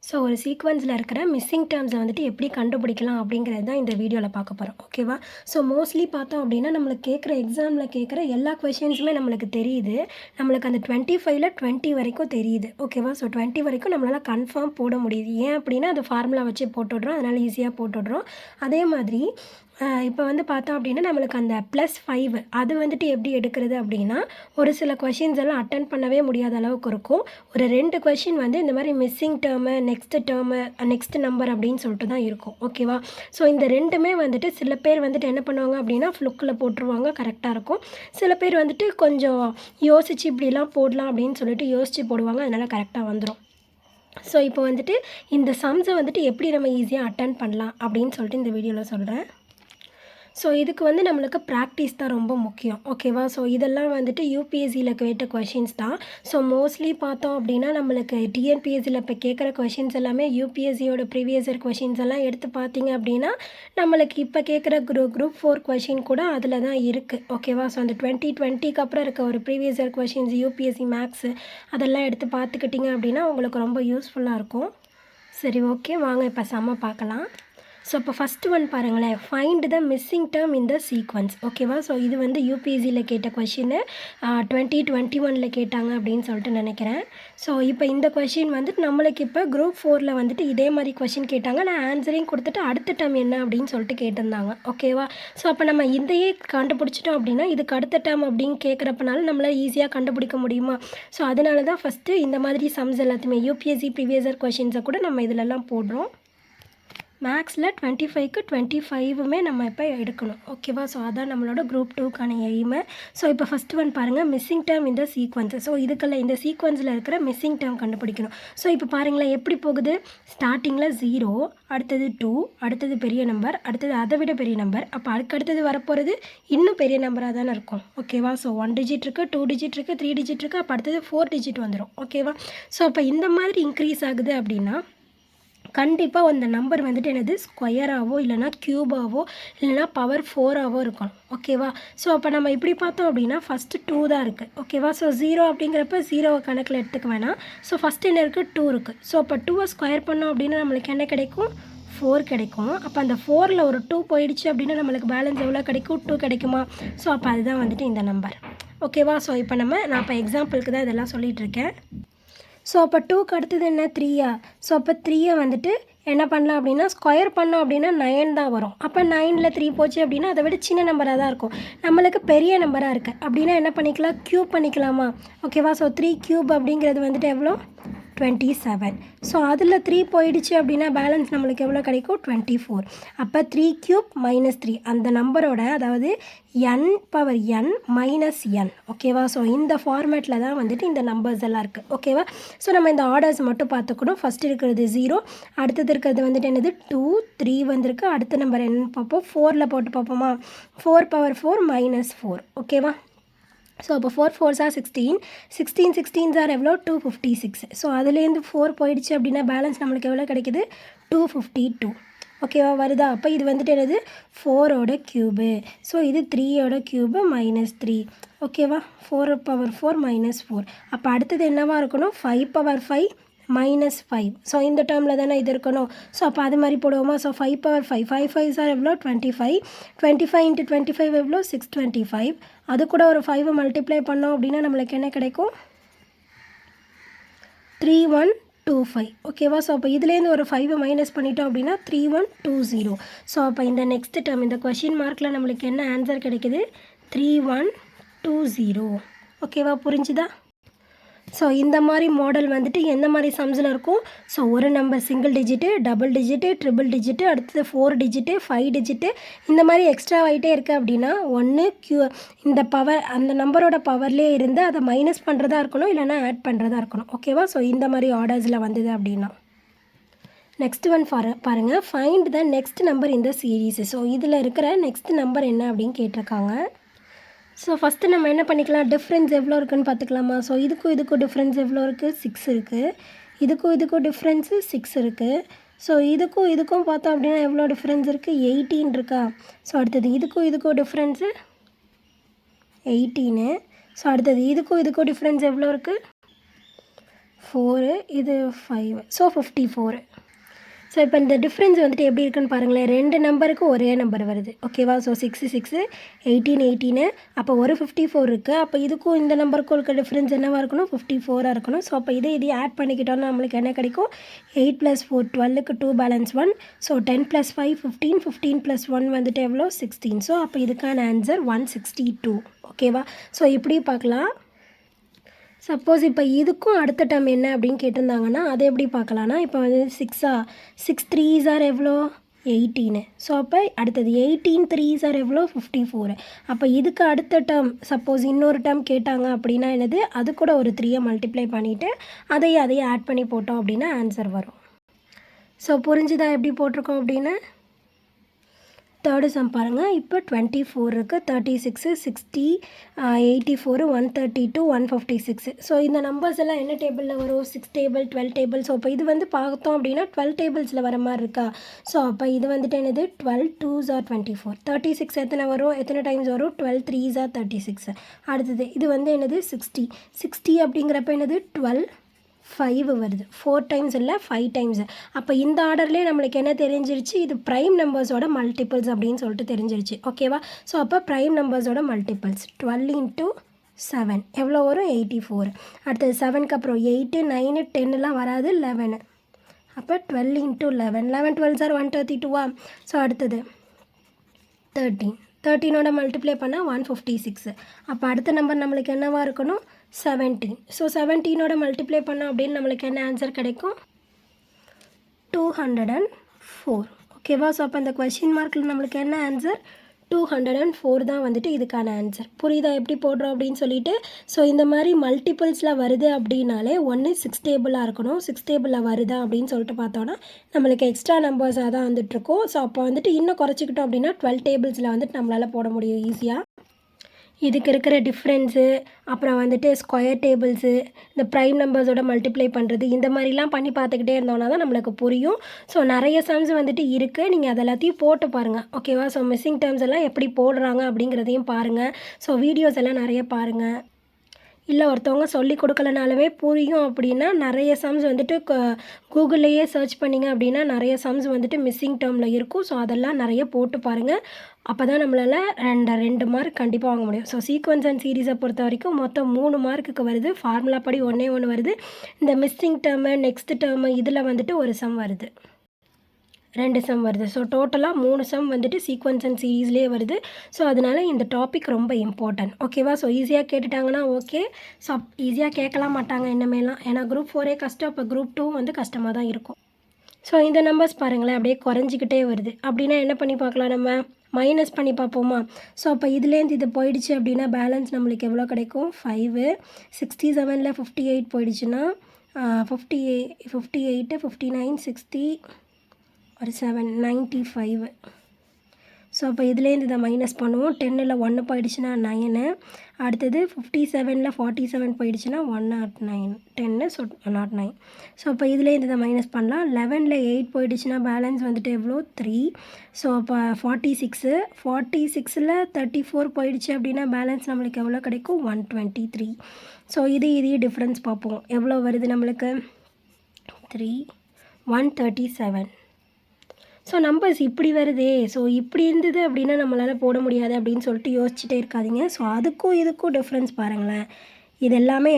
So ஒரு சீக்வென்ஸில் இருக்கிற missing டேர்ம்ஸை வந்துட்டு எப்படி கண்டுபிடிக்கலாம் அப்படிங்கிறது தான் இந்த வீடியோவில் பார்க்க போகிறோம். ஓகேவா? ஸோ மோஸ்ட்லி பார்த்தோம் அப்படின்னா நம்மளுக்கு எக்ஸாமில் கேட்குற எல்லா கொஷின்ஸுமே நம்மளுக்கு தெரியுது. நம்மளுக்கு அந்த 25ல் 20 வரைக்கும் தெரியுது. ஓகேவா? ஸோ 20 வரைக்கும் நம்மளால் கன்ஃபார்ம் போட முடியுது. ஏன் அப்படின்னா அது ஃபார்முலா வச்சு போட்டுடுறோம். அதனால் ஈஸியாக போட்டுடுறோம். அதே மாதிரி இப்போ வந்து பார்த்தோம் அப்படின்னா நம்மளுக்கு அந்த +5 அது வந்துட்டு எப்படி எடுக்கிறது அப்படின்னா, ஒரு சில கொஷின்ஸ் எல்லாம் அட்டெண்ட் பண்ணவே முடியாத அளவுக்கு இருக்கும். ஒரு 2 கொஷின் வந்து இந்த மாதிரி மிஸ்ஸிங் டேர்மு, நெக்ஸ்ட் நம்பர் அப்படின்னு சொல்லிட்டு தான் இருக்கும். ஓகேவா? ஸோ இந்த 2மே வந்துட்டு சில பேர் வந்துட்டு என்ன பண்ணுவாங்க அப்படின்னா ஃப்ளுக்கில் போட்டுருவாங்க, கரெக்டாக இருக்கும். சில பேர் வந்துட்டு கொஞ்சம் யோசித்து இப்படிலாம் போடலாம் அப்படின்னு சொல்லிட்டு யோசித்து போடுவாங்க, அதனால் கரெக்டாக வந்துடும். ஸோ இப்போ வந்துட்டு இந்த சம்ஸை வந்துட்டு எப்படி நம்ம ஈஸியாக அட்டெண்ட் பண்ணலாம் அப்படின்னு சொல்லிட்டு இந்த வீடியோவில் சொல்கிறேன். ஸோ இதுக்கு வந்து நம்மளுக்கு ப்ராக்டிஸ் தான் ரொம்ப முக்கியம். ஓகேவா? ஸோ இதெல்லாம் வந்துட்டு யூபிஎஸ்சியில் கேட்ட கொஷின்ஸ் தான். ஸோ மோஸ்ட்லி பார்த்தோம் அப்படின்னா நம்மளுக்கு டிஎன்பிஎஸ்சியில் இப்போ கேட்குற கொஷின்ஸ் எல்லாமே யூபிஎஸ்சியோட ப்ரீவியஸ் இயர் கொஷின்ஸ் எல்லாம் எடுத்து பார்த்தீங்க அப்படின்னா நம்மளுக்கு இப்போ கேட்குற குரூப் 4 கொஷின் கூட அதில் தான் இருக்குது. ஓகேவா? ஸோ அந்த 2020க்கு அப்புறம் இருக்க ஒரு previous year questions UPSC maths அதெல்லாம் எடுத்து பார்த்துக்கிட்டிங்க அப்படின்னா உங்களுக்கு ரொம்ப யூஸ்ஃபுல்லாக இருக்கும். சரி, ஓகே, வாங்க இப்போ சம்ம பார்க்கலாம். ஸோ இப்போ ஃபஸ்ட்டு ஒன் பாருங்களேன், find the missing term in the sequence. ஓகேவா? ஸோ இது வந்து யூபிஎஸ்சியில் கேட்ட கொஷின்னு 2021ல் கேட்டாங்க அப்படின்னு சொல்லிட்டு நினைக்கிறேன். ஸோ இப்போ இந்த கொஷின் வந்துட்டு நம்மளுக்கு இப்போ குரூப் 4ல் வந்துட்டு இதே மாதிரி கொஷின் கேட்டாங்க. நான் ஆன்சரையும் கொடுத்துட்டு அடுத்த டேர்ம் என்ன அப்படின்னு சொல்லிட்டு கேட்டிருந்தாங்க. ஓகேவா? ஸோ அப்போ நம்ம இதையே கண்டுபிடிச்சிட்டோம் அப்படின்னா இதுக்கு அடுத்த டேர்ம் அப்படின்னு கேட்குறப்பனால நம்மளால் ஈஸியாக கண்டுபிடிக்க முடியுமா? ஸோ அதனால தான் ஃபஸ்ட்டு இந்த மாதிரி சம்ஸ் எல்லாத்தையுமே யூபிஎஸ்சி ப்ரீவியஸ் இயர் கொஷின்ஸை கூட நம்ம இதிலெல்லாம் போடுறோம். மேக்ஸில் 25க்கு 25மே நம்ம இப்போ எடுக்கணும். ஓகேவா? ஸோ அதான் நம்மளோட குரூப் 2க்கான எய்மு. ஸோ இப்போ ஃபஸ்ட் ஒன் பாருங்கள், மிஸ்ஸிங் டேர்ம் இந்த சீக்வன்ஸ். ஸோ இதுக்குள்ள இந்த சீக்வன்ஸில் இருக்கிற மிஸ்ஸிங் டேர்ம் கண்டுபிடிக்கணும். ஸோ இப்போ பாருங்களேன் எப்படி போகுது. ஸ்டார்டிங்கில் 0, அடுத்தது 2, அடுத்தது பெரிய நம்பர், அடுத்தது அதை விட பெரிய நம்பர். அப்போ அடுத்தது வரப்போகிறது இன்னும் பெரிய நம்பராக தானே இருக்கும். ஓகேவா? ஸோ 1 டிஜிட் இருக்குது, 2 டிஜிட் இருக்குது, 3 டிஜிட் இருக்குது. அப்போ அடுத்தது 4 டிஜிட் வந்துடும். ஓகேவா? ஸோ அப்போ இந்த மாதிரி இன்க்ரீஸ் ஆகுது அப்படின்னா கண்டிப்பாக அந்த நம்பர் வந்துட்டு என்னது ஸ்கொயராகவோ இல்லைனா க்யூபாகவோ இல்லைனா பவர் 4ஆவோ இருக்கணும். ஓகேவா? ஸோ அப்போ நம்ம இப்படி பார்த்தோம் அப்படின்னா ஃபஸ்ட்டு 2 தான் இருக்குது. ஓகேவா? ஸோ 0 அப்படிங்கிறப்ப 0 கணக்கில் எடுத்துக்க வேணாம். ஸோ ஃபஸ்ட்டு என்ன இருக்குது, 2 இருக்குது. ஸோ அப்போ 2 ஸ்கொயர் பண்ணோம் அப்படின்னா நம்மளுக்கு என்ன கிடைக்கும், 4 கிடைக்கும். அப்போ அந்த 4ல் ஒரு 2 போயிடுச்சு அப்படின்னா நம்மளுக்கு பேலன்ஸ் எவ்வளோ கிடைக்கும், 2 கிடைக்குமா? ஸோ அப்போ அதுதான் வந்துட்டு இந்த நம்பர். ஓகேவா? ஸோ இப்போ நான் இப்போ எக்ஸாம்பிளுக்கு தான் இதெல்லாம் சொல்லிகிட்ருக்கேன். ஸோ அப்போ 2க்கு அடுத்தது என்ன, 3யா? ஸோ அப்போ 3யை வந்துட்டு என்ன பண்ணலாம் அப்படின்னா ஸ்கொயர் பண்ணோம் அப்படின்னா 9 தான் வரும். அப்போ 9ல் 3 போச்சு அப்படின்னா அதை விட சின்ன நம்பராக தான் இருக்கும். நம்மளுக்கு பெரிய நம்பராக இருக்குது அப்படின்னா என்ன பண்ணிக்கலாம், க்யூப் பண்ணிக்கலாமா? ஓகேவா? ஸோ 3 க்யூப் அப்படிங்கிறது வந்துட்டு எவ்வளோ, 27. ஸோ அதில் 3 போயிடுச்சு அப்படின்னா பேலன்ஸ் நம்மளுக்கு எவ்வளோ கிடைக்கும், 24. அப்போ 3 க்யூப் -3 அந்த நம்பரோட, அதாவது n⁻n -n. ஓகேவா? ஸோ இந்த ஃபார்மேட்டில் தான் வந்துட்டு இந்த நம்பர்ஸ் எல்லாம் இருக்குது. ஓகேவா? ஸோ நம்ம இந்த ஆர்டர்ஸ் மட்டும் பார்த்துக்கணும். ஃபஸ்ட் இருக்கிறது 0, அடுத்தது இருக்கிறது வந்துட்டு என்னது 2, 3 வந்திருக்கு. அடுத்த நம்பர் என்னன்னு பார்ப்போம். 4ல் போட்டு பார்ப்போமா, 4⁴ -4. ஓகேவா? ஸோ அப்போ 4 4s are 16, 16 are எவ்வளோ, 256. ஸோ அதுலேருந்து 4 போயிடுச்சு அப்படின்னா பேலன்ஸ் நம்மளுக்கு எவ்வளோ கிடைக்குது, 252. ஓகேவா? வருதா? அப்போ இது வந்துட்டு என்னது 4ஓட க்யூபு. ஸோ இது 3ஓட க்யூபு -3. ஓகேவா? 4⁴ -4. அப்போ அடுத்தது என்னவாக இருக்கணும், 5⁵ -5. ஸோ இந்த டேர்மில் தானே இது இருக்கணும். ஸோ அப்போ அது மாதிரி போடுவோமா? ஸோ 5⁵, 5 5s are எவ்வளோ, 25. 25 × 25 எவ்வளோ, 625. அது கூட ஒரு 5 மல்டிப்ளை பண்ணோம் அப்படின்னா நம்மளுக்கு என்ன கிடைக்கும், 3125. ஓகேவா? ஸோ அப்போ இதுலேருந்து ஒரு 5 மைனஸ் பண்ணிட்டோம் அப்படின்னா 3120. ஸோ அப்போ இந்த நெக்ஸ்ட் டேர்ம் இந்த கொஷின் மார்க்கில் நம்மளுக்கு என்ன ஆன்சர் கிடைக்குது, 3120. ஓகேவா? புரிஞ்சுதா? ஸோ இந்த மாதிரி மாடல் வந்துட்டு எந்த மாதிரி சம்ஸில் இருக்கும். ஸோ ஒரு number single digit, double digit, triple digit, அடுத்தது 4 டிஜிட்டு, 5 டிஜிட்டு, இந்த மாதிரி எக்ஸ்ட்ரா ஆகிட்டே இருக்குது அப்படின்னா ஒன்று இந்த பவர் அந்த நம்பரோட பவர்லேயே இருந்து அதை மைனஸ் பண்ணுறதா இருக்கணும், இல்லைனா ஆட் பண்ணுறதா இருக்கணும். ஓகேவா? ஸோ இந்த மாதிரி ஆர்டர்ஸில் வந்தது அப்படின்னா நெக்ஸ்ட் ஒன் பாருங்கள், ஃபைண்ட் த நெக்ஸ்ட் நம்பர் இந்த சீரீஸ். ஸோ இதில் இருக்கிற நெக்ஸ்ட் நம்பர் என்ன அப்படின்னு கேட்டிருக்காங்க. ஸோ ஃபஸ்ட்டு நம்ம என்ன பண்ணிக்கலாம், டிஃப்ரென்ஸ் எவ்வளோ இருக்குதுன்னு பார்த்துக்கலாமா? ஸோ இதுக்கும் டிஃப்ரென்ஸ் எவ்வளோ இருக்குது, 6 இருக்குது. இதுக்கும் டிஃப்ரென்ஸு 6 இருக்குது. ஸோ இதுக்கும் பார்த்தோம் அப்படின்னா எவ்வளோ டிஃப்ரென்ஸ் இருக்குது, 18 இருக்கா? ஸோ அடுத்தது இதுக்கும் டிஃப்ரென்ஸு 18. ஸோ அடுத்தது இதுக்கும் டிஃப்ரென்ஸ் எவ்வளோ இருக்குது, 4 இது 5 ஸோ 54. ஸோ இப்போ இந்த டிஃப்ரென்ஸ் வந்துட்டு எப்படி இருக்குன்னு பாருங்களேன். 2 நம்பருக்கு ஒரே நம்பர் வருது. ஓகேவா? ஸோ 6 6 18 18 அப்போ ஒரு 54 இருக்குது. அப்போ இதுக்கும் இந்த நம்பருக்கும் இருக்க டிஃப்ரென்ஸ் என்னவாக இருக்கணும்? 54ஆக இருக்கணும். ஸோ அப்போ இதையும் ஆட் பண்ணிக்கிட்டோம்னா நம்மளுக்கு என்ன கிடைக்கும்? 8 + 4 12க்கு 2 பேலன்ஸ் 1. ஸோ 10 + 5 15 15 + 1 வந்துட்டு எவ்வளோ? 16. ஸோ அப்போ இதுக்கான ஆன்சர் 162. ஓகேவா? ஸோ இப்படி பார்க்கலாம். சப்போஸ் இப்போ இதுக்கும் அடுத்த டேர்ம் என்ன அப்படின்னு கேட்டிருந்தாங்கன்னா அதை எப்படி பார்க்கலான்னா, இப்போ வந்து 6 3s ஆர் எவ்வளோ? 18. ஸோ அப்போ அடுத்தது 18 3s ஆர் எவ்வளோ? 54. அப்போ இதுக்கு அடுத்த டேர்ம் சப்போஸ் இன்னொரு டேர்ம் கேட்டாங்க அப்படின்னா என்னது? அது கூட ஒரு 3 மல்டிப்ளை பண்ணிவிட்டு அதையும் ஆட் பண்ணி போட்டோம் அப்படின்னா ஆன்சர் வரும். ஸோ புரிஞ்சுதா எப்படி போட்டிருக்கோம் அப்படின்னு? தேர்டு சம் பாருங்கள். இப்போ 24 இருக்குது, 36 60 84 132 156. ஸோ இந்த நம்பர்ஸ் எல்லாம் என்ன டேபிளில் வரும்? 6 டேபிள் 12 டேபிள். ஸோ இப்போ இது வந்து பார்த்தோம் அப்படின்னா 12 டேபிள்ஸில் வர மாதிரி இருக்கா? ஸோ அப்போ இது வந்துட்டு என்னது? 12 2s are 24. 36 எத்தனை வரும்? எத்தனை டைம்ஸ் வரும்? 12 3s are 36. அடுத்தது இது வந்து என்னது? 60 அப்படிங்கிறப்ப என்னது? 12 5 வருது. 4 டைம்ஸ் இல்லை 5 டைம்ஸ். அப்போ இந்த ஆர்டர்லேயே நம்மளுக்கு என்ன தெரிஞ்சிருச்சு? இது ப்ரைம் நம்பர்ஸோட மல்டிபிள்ஸ் அப்படின்னு சொல்லிட்டு தெரிஞ்சிருச்சு. ஓகேவா? ஸோ அப்போ ப்ரைம் நம்பர்ஸோட மல்டிபிள்ஸ் 12 × 7 எவ்வளோ வரும்? 84. அடுத்தது 7க்கு அப்புறம் 8 9 10லாம் வராது, 11. அப்போ 12 × 11 11 12s are 132. ஸோ அடுத்தது 13ஓட மல்டிப்ளை பண்ணால் 156. அப்போ அடுத்த நம்பர் நம்மளுக்கு என்னவாக இருக்கணும்? 17. ஸோ 17ஓட மல்டிப்ளை பண்ணோம் அப்படின்னு நம்மளுக்கு என்ன ஆன்சர் கிடைக்கும்? 204. ஓகேவா? ஸோ அப்போ இந்த கொஷின் மார்க்கில் நம்மளுக்கு என்ன ஆன்சர்? 204 தான் வந்துட்டு இதுக்கான ஆன்சர். புரியுதா எப்படி போடுறோம் அப்படின்னு சொல்லிட்டு? ஸோ இந்த மாதிரி மல்டிபிள்ஸில் வருது அப்படின்னாலே ஒன்று 6 டேபிளாக இருக்கணும். 6 டேபிளில் வருதா அப்படின்னு சொல்லிட்டு பார்த்தோன்னா நம்மளுக்கு எக்ஸ்ட்ரா நம்பர்ஸாக தான் வந்துட்டுருக்கோம். ஸோ அப்போ வந்துட்டு இன்னும் குறைச்சிக்கிட்டோம் அப்படின்னா 12 டேபிள்ஸில் வந்துட்டு நம்மளால் போட முடியும் ஈஸியாக. இதுக்கு இருக்கிற டிஃப்ரென்ஸு, அப்புறம் வந்துட்டு ஸ்கொயர் டேபிள்ஸு, இந்த ப்ரைம் நம்பர்ஸோட மல்டிப்ளை பண்ணுறது, இந்த மாதிரிலாம் பண்ணி பார்த்துக்கிட்டே இருந்தோம்னா தான் நம்மளுக்கு புரியும். ஸோ நிறைய சம்ஸ் வந்துட்டு இருக்குது. நீங்கள் அது எல்லாத்தையும் போட்டு பாருங்கள். ஓகேவா? ஸோ மிஸ்ஸிங் டேர்ம்ஸ் எல்லாம் எப்படி போடுறாங்க அப்படிங்கிறதையும் பாருங்கள். ஸோ வீடியோஸ் எல்லாம் நிறைய பாருங்கள். இல்லை ஒருத்தவங்க சொல்லி கொடுக்கலனாலுமே புரியும் அப்படின்னா நிறைய சம்ஸ் வந்துட்டு கூகுள்லேயே சர்ச் பண்ணிங்க அப்படின்னா நிறைய சம்ஸ் வந்துட்டு மிஸ்ஸிங் டேர்மில் இருக்கும். ஸோ அதெல்லாம் நிறைய போட்டு பாருங்கள். அப்போ தான் நம்மளால் 2 மார்க் கண்டிப்பாக வாங்க முடியும். ஸோ சீக்வன்ஸ் அண்ட் சீரீஸை பொறுத்த வரைக்கும் மொத்தம் 3 மார்க்குக்கு வருது. ஃபார்முலா படி 1 வருது. இந்த மிஸ்ஸிங் டேர்மு நெக்ஸ்ட் டேர்மு இதில் வந்துட்டு ஒரு சம் வருது, 2 சம் வருது. ஸோ டோட்டலாக 3 சம் வந்துட்டு சீக்வன்ஸ் அண்ட் சீரீஸ்லேயே வருது. ஸோ அதனால் இந்த டாபிக் ரொம்ப இம்பார்ட்டன்ட். ஓகேவா? ஸோ ஈஸியாக கேட்டுட்டாங்கன்னா ஓகே. ஸோ ஈஸியாக கேட்கலாம் மாட்டாங்க இனிமேலாம். ஏன்னா குரூப் 4 கஷ்டம், இப்போ குரூப் 2 வந்து கஷ்டமாக தான் இருக்கும். ஸோ இந்த நம்பர்ஸ் பாருங்களேன் அப்படியே குறைஞ்சிக்கிட்டே வருது. அப்படின்னா என்ன பண்ணி பார்க்கலாம்? நம்ம மைனஸ் பண்ணி பார்ப்போமா? ஸோ அப்போ இதுலேருந்து இது போயிடுச்சு அப்படின்னா பேலன்ஸ் நம்மளுக்கு எவ்வளோ கிடைக்கும்? 5. 67ல் 58 போயிடுச்சுன்னா 58 59 60 ஒரு 7 95. ஸோ அப்போ இதுலேருந்து இதை மைனஸ் பண்ணுவோம். 10ல் 1 போயிடுச்சுன்னா 9. அடுத்தது 57ல் 47 போயிடுச்சுன்னா 109 10 ஸோ 109. ஸோ அப்போ இதுலேருந்து இதை மைனஸ் பண்ணலாம். 11ல் 8 போயிடுச்சுன்னா பேலன்ஸ் வந்துட்டு எவ்வளோ? 3. ஸோ அப்போ 46ல் 34 போயிடுச்சு அப்படின்னா பேலன்ஸ் நம்மளுக்கு எவ்வளோ கிடைக்கும்? 123. ஸோ இதையும் டிஃப்ரென்ஸ் பார்ப்போம். எவ்வளோ வருது நம்மளுக்கு? 3 137. ஸோ நம்பர்ஸ் இப்படி வருதே, ஸோ இப்படி இருந்தது அப்படின்னா நம்மளால் போட முடியாது அப்படின்னு சொல்லிட்டு யோசிச்சுட்டே இருக்காதிங்க. ஸோ அதுக்கும் இதுக்கும் டிஃப்ரென்ஸ் பாருங்களேன். இது எல்லாமே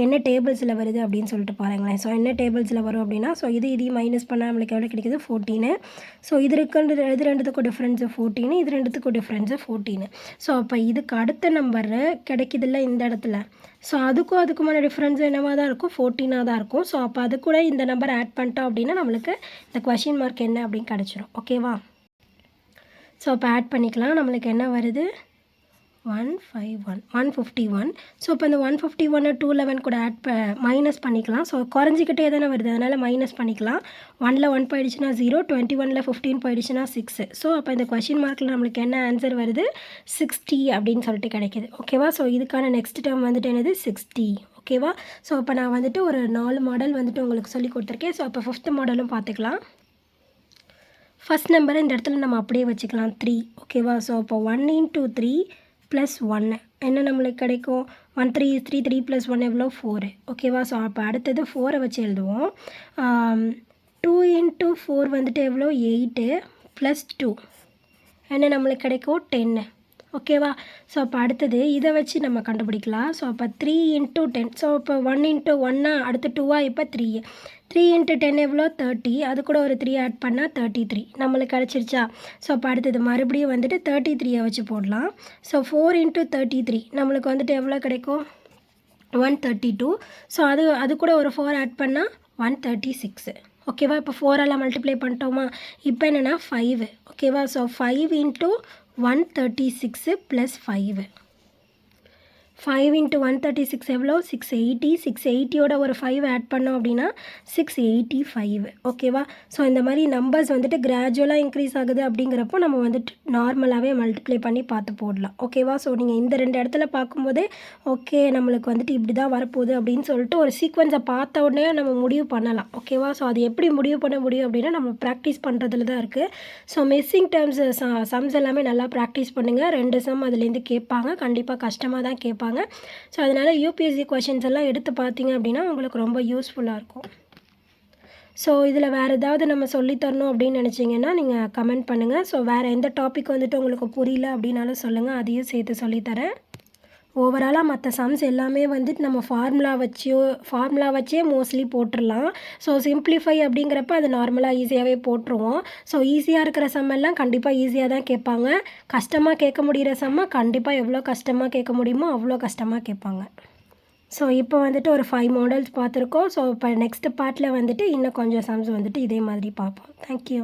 என்ன டேபிள்ஸில் வருது அப்படின்னு சொல்லிட்டு பாருங்களேன். ஸோ என்ன டேபிள்ஸில் வரும் அப்படின்னா, ஸோ இதையும் மைனஸ் பண்ணால் நம்மளுக்கு எவ்வளோ கிடைக்குது? 14. ஸோ இது ரெண்டுத்துக்கும் டிஃப்ரென்ஸு 14, இது ரெண்டுத்துக்கும் டிஃப்ரென்ஸு 14. ஸோ அப்போ இதுக்கு அடுத்த நம்பர் கிடைக்குதில்ல இந்த இடத்துல. ஸோ அதுக்குமான டிஃப்ரென்ஸ் என்னவாக தான் இருக்கும்? 14ஆக தான் இருக்கும். ஸோ அப்போ அது கூட இந்த நம்பர் ஆட் பண்ணிட்டோம் அப்படின்னா நம்மளுக்கு இந்த கொஷின் மார்க் என்ன அப்படின்னு கிடச்சிரும். ஓகேவா? ஸோ அப்போ ஆட் பண்ணிக்கலாம். நம்மளுக்கு என்ன வருது? 151. ஸோ இப்போ இந்த 151 211 கூட மைனஸ் பண்ணிக்கலாம். ஸோ குறைஞ்சிக்கிட்டே தானே வருது, அதனால் மைனஸ் பண்ணிக்கலாம். 1ல் 1 போயிடுச்சுன்னா 0, 21ல் 15 போயிடுச்சுன்னா 6. ஸோ அப்போ இந்த கொஷின் மார்க்கில் நம்மளுக்கு என்ன ஆன்சர் வருது? 60 அப்படின்னு சொல்லிட்டு கிடைக்கிது. ஓகேவா? ஸோ இதுக்கான நெக்ஸ்ட் டேர்ம் வந்துட்டு என்னது? 60. ஓகேவா? ஸோ இப்போ நான் வந்துட்டு ஒரு 4 மாடல் வந்துட்டு உங்களுக்கு சொல்லி கொடுத்துருக்கேன். ஸோ இப்போ 5th மாடலும் பார்த்துக்கலாம். ஃபஸ்ட் நம்பரை இந்த இடத்துல நம்ம அப்படியே வச்சுக்கலாம் 3. ஓகேவா? ஸோ இப்போ 1 × 3 + 1 என்ன நம்மளுக்கு கிடைக்கும் 1 3 is 3 3 + 1 எவ்வளோ 4 ஓகேவா. ஸோ அப்போ அடுத்தது 4 வச்சு எழுதுவோம். 2 × 4 வந்துட்டு எவ்வளோ 8 + 2 என்ன நம்மளுக்கு கிடைக்கும் 10 ஓகேவா. ஸோ அப்போ அடுத்தது இதை வச்சு நம்ம கண்டுபிடிக்கலாம். ஸோ அப்போ 3 × 10 ஸோ இப்போ 1 × 1 அடுத்து 2 இப்போ 3 3 × 10 எவ்வளோ 30 அது கூட ஒரு 3 ஆட் பண்ணால் 33 நம்மளுக்கு கிடச்சிருச்சா. ஸோ அப்போ அடுத்தது மறுபடியும் வந்துட்டு 33 வச்சு போடலாம். ஸோ 4 × 33 நம்மளுக்கு வந்துட்டு எவ்வளோ கிடைக்கும் 132. ஸோ அது கூட ஒரு 4 ஆட் பண்ணால் 136 ஓகேவா. இப்போ 4ஆல் மல்டிப்ளை பண்ணிட்டோமா. இப்போ என்னென்னா 5 ஓகேவா. ஸோ 5 × 136 + 5 5 × 136 எவ்வளோ 680 680யோட ஒரு 5 ஆட் பண்ணோம் அப்படின்னா 685 ஓகேவா. ஸோ இந்த மாதிரி நம்பர்ஸ் வந்துட்டு கிராஜுவலாக இன்க்ரீஸ் ஆகுது அப்படிங்கிறப்போ நம்ம வந்துட்டு நார்மலாகவே மல்டிப்ளை பண்ணி பார்த்து போடலாம் ஓகேவா. ஸோ நீங்கள் இந்த 2 இடத்துல பார்க்கும்போதே ஓகே நம்மளுக்கு வந்துட்டு இப்படி தான் வரப்போகுது அப்படின்னு சொல்லிட்டு ஒரு சீக்வன்ஸை பார்த்த உடனே நம்ம முடிவு பண்ணலாம் ஓகேவா. ஸோ அது எப்படி முடிவு பண்ண முடியும் அப்படின்னா நம்ம ப்ராக்டிஸ் பண்ணுறதுல தான் இருக்குது. ஸோ மிஸ்ஸிங் டேர்ம்ஸ் சம்ஸ் எல்லாமே நல்லா ப்ராக்டிஸ் பண்ணுங்கள். 2 சம் அதுலேருந்து கேட்பாங்க, கண்டிப்பாக கஷ்டமாக தான் கேட்பாங்க. ஸோ அதனால் யூபிஎஸ்சி கொஷின்ஸ் எல்லாம் எடுத்து பார்த்தீங்க அப்படின்னா உங்களுக்கு ரொம்ப யூஸ்ஃபுல்லாக இருக்கும். ஸோ இதில் வேறு ஏதாவது நம்ம சொல்லித்தரணும் அப்படின்னு நினச்சிங்கன்னா நீங்கள் கமெண்ட் பண்ணுங்கள். ஸோ வேறு எந்த டாபிக் வந்துட்டு உங்களுக்கு புரியல அப்படின்னாலும் சொல்லுங்கள், அதையும் சேர்த்து சொல்லித்தரேன். ஓவராலாக மற்ற சம்ஸ் எல்லாமே வந்துட்டு நம்ம ஃபார்முலா வச்சே மோஸ்ட்லி போட்டுடலாம். ஸோ சிம்ப்ளிஃபை அப்படிங்கிறப்ப அது நார்மலாக ஈஸியாகவே போட்டுருவோம். ஸோ ஈஸியாக இருக்கிற சம் எல்லாம் கண்டிப்பாக ஈஸியாக தான் கேட்பாங்க. கஷ்டமாக கேட்க முடிகிற சம்மை கண்டிப்பாக எவ்வளோ கஷ்டமாக கேட்க முடியுமோ அவ்வளோ கஷ்டமாக கேட்பாங்க. ஸோ இப்போ வந்துட்டு ஒரு 5 மாடல்ஸ் பார்த்துருக்கோம். ஸோ இப்போ நெக்ஸ்ட் பார்ட்டில் வந்துட்டு இன்னும் கொஞ்சம் சம்ஸ் வந்துட்டு இதே மாதிரி பார்ப்போம். தேங்க்யூ.